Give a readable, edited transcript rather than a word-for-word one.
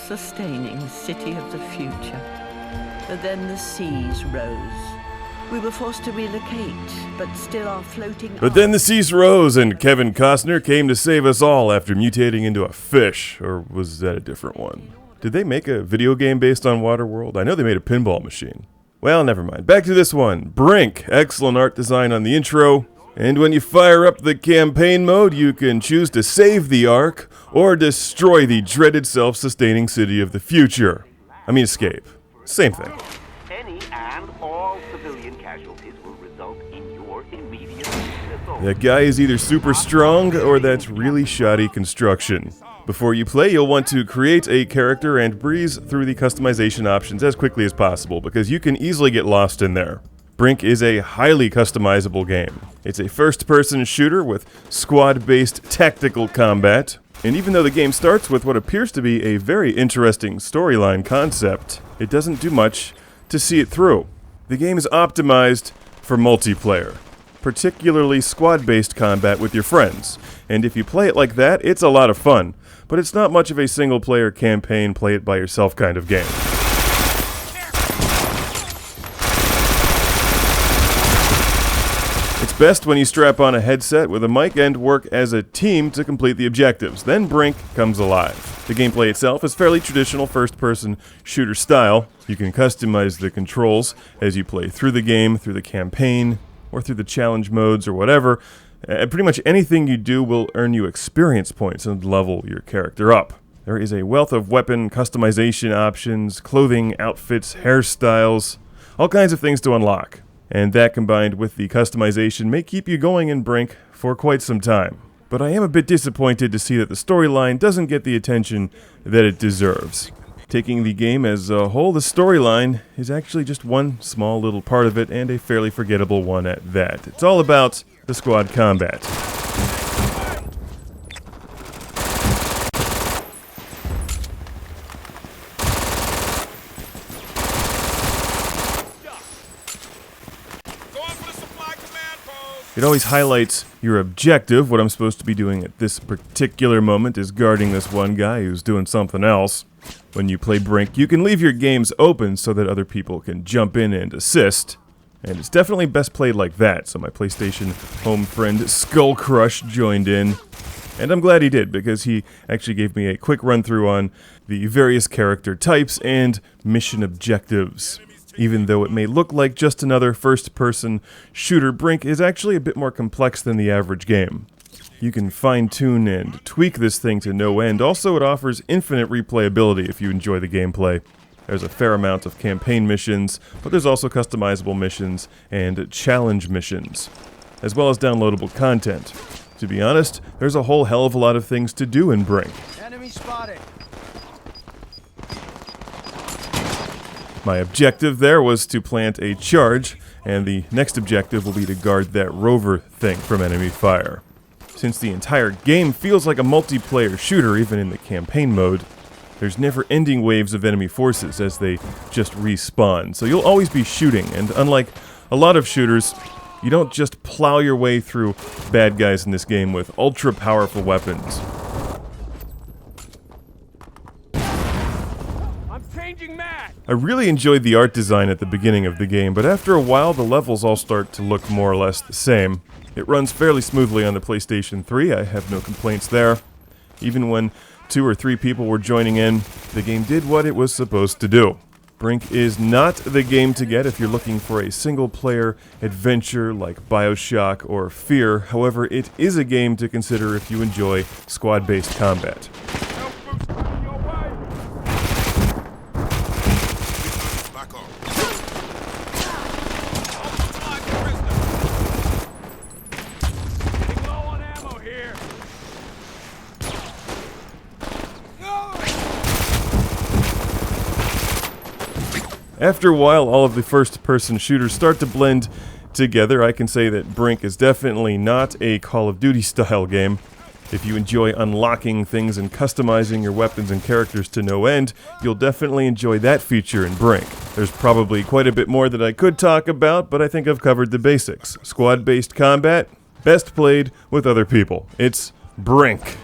self-sustaining city of the future. But then the seas rose. We were forced to relocate, but still are floating. But then the seas rose, and Kevin Costner came to save us all after mutating into a fish. Or was that a different one? Did they make a video game based on Waterworld? I know they made a pinball machine. Well, never mind. Back to this one. Brink. Excellent art design on the intro. And when you fire up the campaign mode, you can choose to save the Ark or destroy the dreaded self-sustaining city of the future. I mean escape. Same thing. Any and all civilian casualties will result in your immediate dismissal. That guy is either super strong or that's really shoddy construction. Before you play, you'll want to create a character and breeze through the customization options as quickly as possible because you can easily get lost in there. Brink is a highly customizable game. It's a first-person shooter with squad-based tactical combat, and even though the game starts with what appears to be a very interesting storyline concept, it doesn't do much to see it through. The game is optimized for multiplayer, particularly squad-based combat with your friends, and if you play it like that, it's a lot of fun, but it's not much of a single-player campaign, play-it-by-yourself kind of game. Best when you strap on a headset with a mic and work as a team to complete the objectives. Then Brink comes alive. The gameplay itself is fairly traditional first-person shooter style. You can customize the controls as you play through the game, through the campaign, or through the challenge modes or whatever. Pretty much anything you do will earn you experience points and level your character up. There is a wealth of weapon customization options, clothing, outfits, hairstyles, all kinds of things to unlock. And that combined with the customization may keep you going in Brink for quite some time. But I am a bit disappointed to see that the storyline doesn't get the attention that it deserves. Taking the game as a whole, the storyline is actually just one small little part of it, and a fairly forgettable one at that. It's all about the squad combat. It always highlights your objective. What I'm supposed to be doing at this particular moment is guarding this one guy who's doing something else. When you play Brink, you can leave your games open so that other people can jump in and assist. And it's definitely best played like that, so my PlayStation home friend Skull Crush joined in. And I'm glad he did, because he actually gave me a quick run-through on the various character types and mission objectives. Even though it may look like just another first-person shooter, Brink is actually a bit more complex than the average game. You can fine-tune and tweak this thing to no end. Also, it offers infinite replayability if you enjoy the gameplay. There's a fair amount of campaign missions, but there's also customizable missions and challenge missions, as well as downloadable content. To be honest, there's a whole hell of a lot of things to do in Brink. Enemy spotted. My objective there was to plant a charge, and the next objective will be to guard that rover thing from enemy fire. Since the entire game feels like a multiplayer shooter, even in the campaign mode, there's never-ending waves of enemy forces as they just respawn, so you'll always be shooting, and unlike a lot of shooters, you don't just plow your way through bad guys in this game with ultra-powerful weapons. I really enjoyed the art design at the beginning of the game, but after a while the levels all start to look more or less the same. It runs fairly smoothly on the PlayStation 3, I have no complaints there. Even when 2 or 3 people were joining in, the game did what it was supposed to do. Brink is not the game to get if you're looking for a single-player adventure like BioShock or Fear. However, it is a game to consider if you enjoy squad-based combat. After a while, all of the first-person shooters start to blend together. I can say that Brink is definitely not a Call of Duty-style game. If you enjoy unlocking things and customizing your weapons and characters to no end, you'll definitely enjoy that feature in Brink. There's probably quite a bit more that I could talk about, but I think I've covered the basics. Squad-based combat, best played with other people. It's Brink.